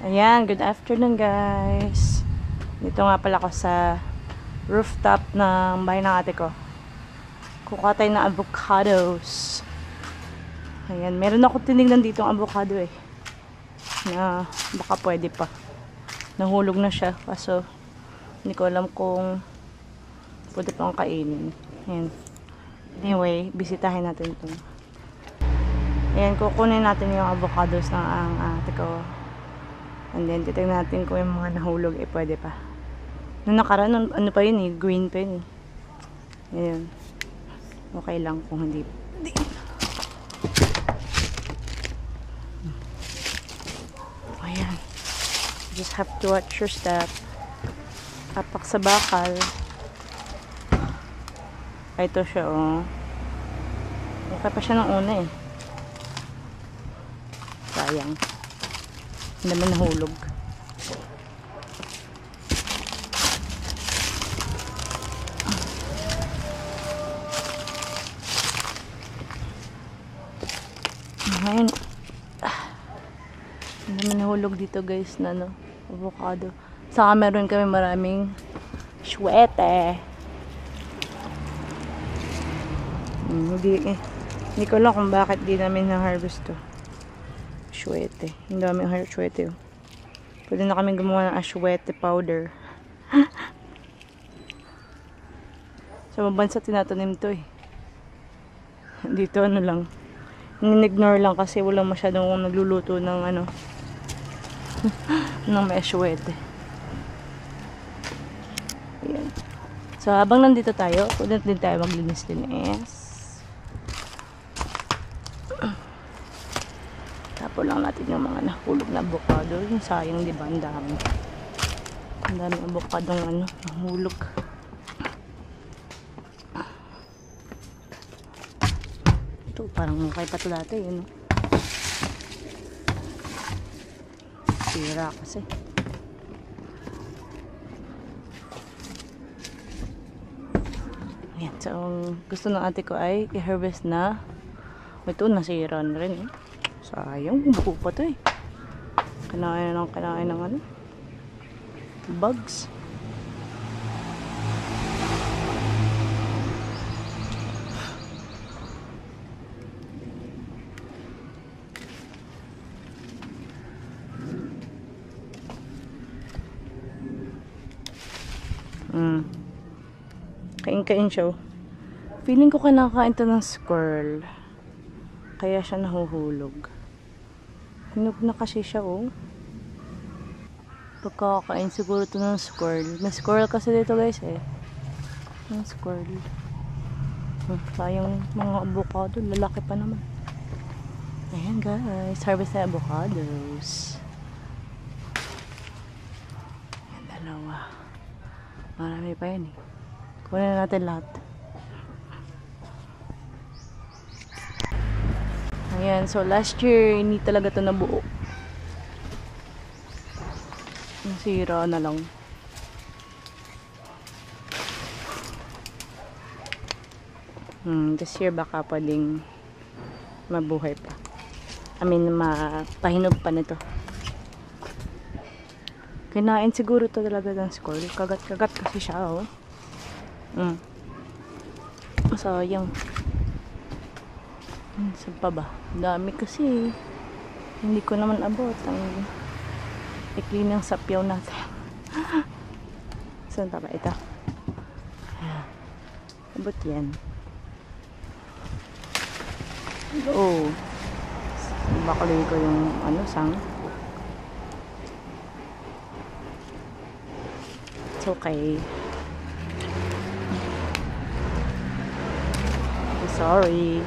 Ayan, good afternoon guys. Dito nga pala ako sa rooftop ng bahay ng ate ko. Kukuha tayo ng avocados. Ayan, meron ako tinignan dito ang avocado eh. Na baka pwede pa. Nahulog na siya. Kaso, hindi ko alam kung pwede pang kainin. Ayan. Anyway, bisitahin natin ito. Ayan, kukunin natin yung avocados ng ang ate ko. And then, titignan natin kung yung mga nahulog, eh, pwede pa. Nung nakaraan, ano pa yun eh, green pa yun eh. Ayan. Okay lang kung hindi. Ayan. Just have to watch your step. Apak sa bakal. Ay, ito siya, oh. Okay pa siya ng una eh. Sayang. Hindi naman nahulog. Ayan. Hindi naman nahulog dito guys na no, avocado. Saka meron kami maraming syuete. Hindi ko lang kung bakit di namin na-harvest to. Asyuete. Ang daming asyuete. Oh. Pwede na kami gumawa ng asyuete powder. Sa mabansa tinatanim to eh. Dito ano lang. Ignore lang kasi wala masyadong nagluluto ng ano. ng may asyuete. Ayan. So habang nandito tayo, pwede din tayo maglinis-linis. Tapo lang natin yung mga nahulog na avocado. Yung sayang, di ba? Ang dami. Ang dami avocado ng ano, nahulog. Ito, parang mukhay pa ito dati, yun. Sira kasi. Ayan, so gusto ng ate ko ay i-harvest na. Ito, nasira na rin, eh. Sayang, buko pa ito eh. Kinain ng ano, bugs. Kain-kain siya. Feeling ko kinakain to ng squirrel. Kaya siya nahuhulog. Hinog na kasi siya, oh. Pagkakain siguro ito ng squirrel. May squirrel kasi dito, guys, eh. Yung squirrel. Sayang mga avocado. Lalaki pa naman. Ayan, guys. Harvest na avocados. Ayan, dalawa. Marami pa yan, eh. Kunin na natin lahat. Ayan, so last year, hindi talaga ito nabuo. Nasira na lang. This year baka pwedeng mabuhay pa. I mean, mapahinog pa nito. Kinain siguro ito talaga ng squirrel. Kagat-kagat kasi siya, oh. Sayang. Saan pa ba? Dami kasi. Hindi ko naman abot ang ikli ng sapyaw natin. Saan pa ba? Ito. Abot yan. Oh. Bakaloy ko yung ano, sang. It's okay. Sorry.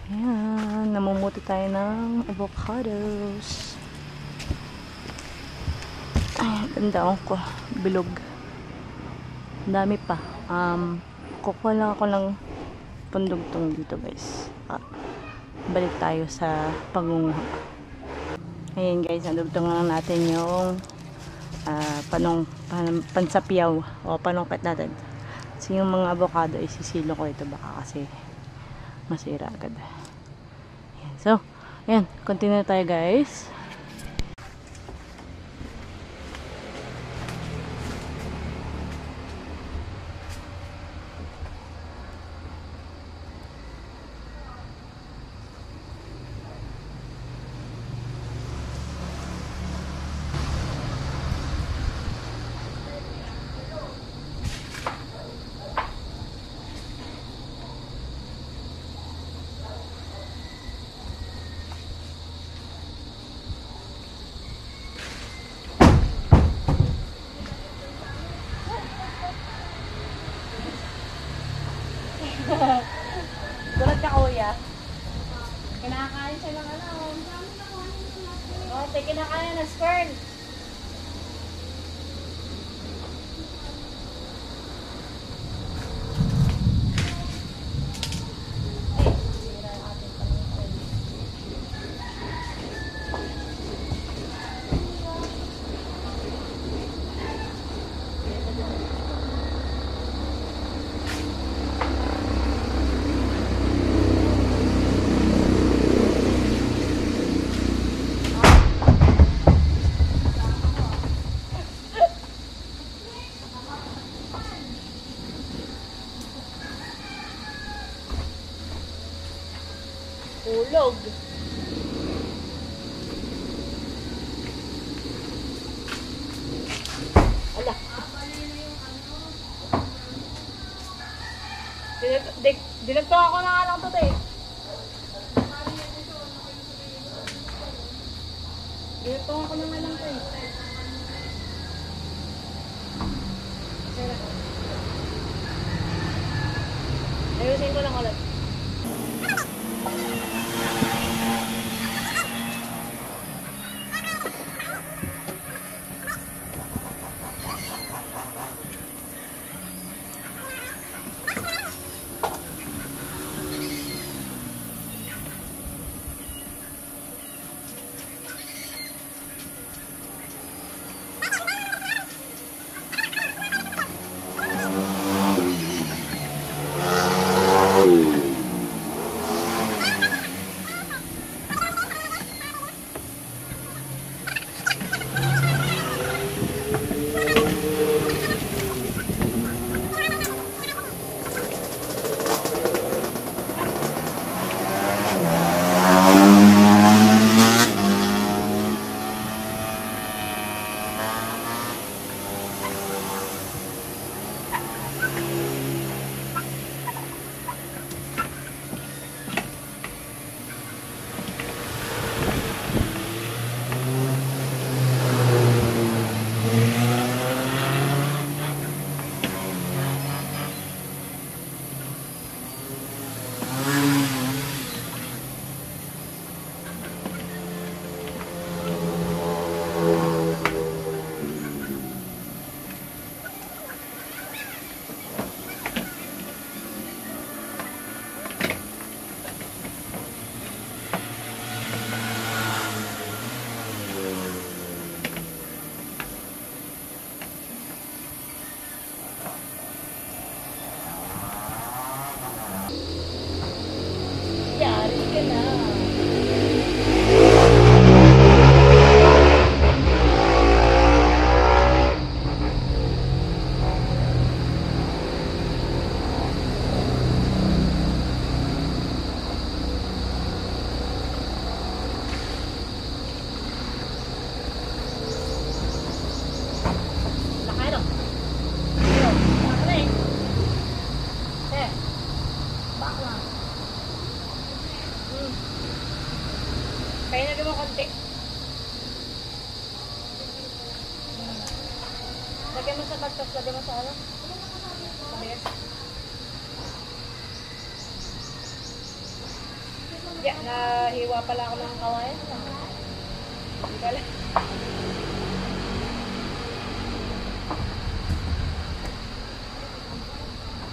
Ayan, namumuti tayo ng avocados. Ay, ganda ko. Bilog. Ang dami pa. Kukuha lang ako ng pandugtong dito, guys. Balik tayo sa pangunguha. Ayan, guys, nadugtong lang natin yung pansapyaw o panungkit natin. Kasi yung mga avocado isisilo ko ito baka kasi masira agad. Ayan. So, ayan, continue tayo guys. Gulat ka kuya. Kinakain siya ng ano. Oh, kinakain ng squirrel. Hulog. Ala. Dinagto ako na nga lang to eh. Dinagto ako na nga lang to eh. Ayusin ko lang ulit. Yari ka na. Kaya na mo konti. Lagyan mo sa bagtas, lagyan mo sa ano? Sabihin. Yeah, nahiwa pala ako ng kawain. Hindi pala.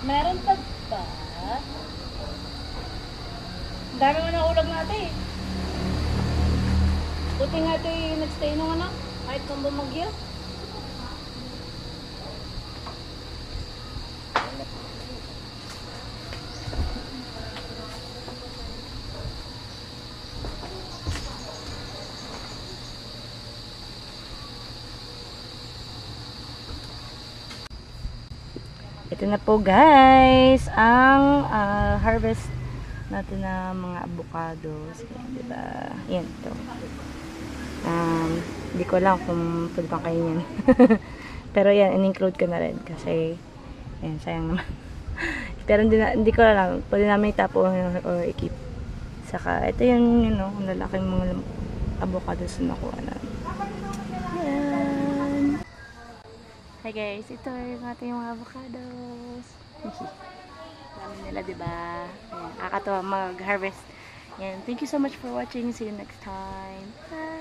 Meron pa ba? Ang dami mo na ulag natin eh. Buti nga ito yung nagstay nung ano, kahit nung bumagyo. Ito na po guys, ang harvest natin na mga avocados. Yan, diba? Yan, ito. Hindi ko alam kung pwede pang kainin. Pero yan, in-include ko na rin kasi yan, sayang naman. Pero hindi ko alam, pwede namin itapon or i-keep. Saka, ito yung, lalaking mga avocados na nakuha namin. Yan. Hi guys, ito yung ating mga avocados. Dami nila, diba? Ayan, kakatawa mag-harvest. Yan. Thank you so much for watching. See you next time. Bye!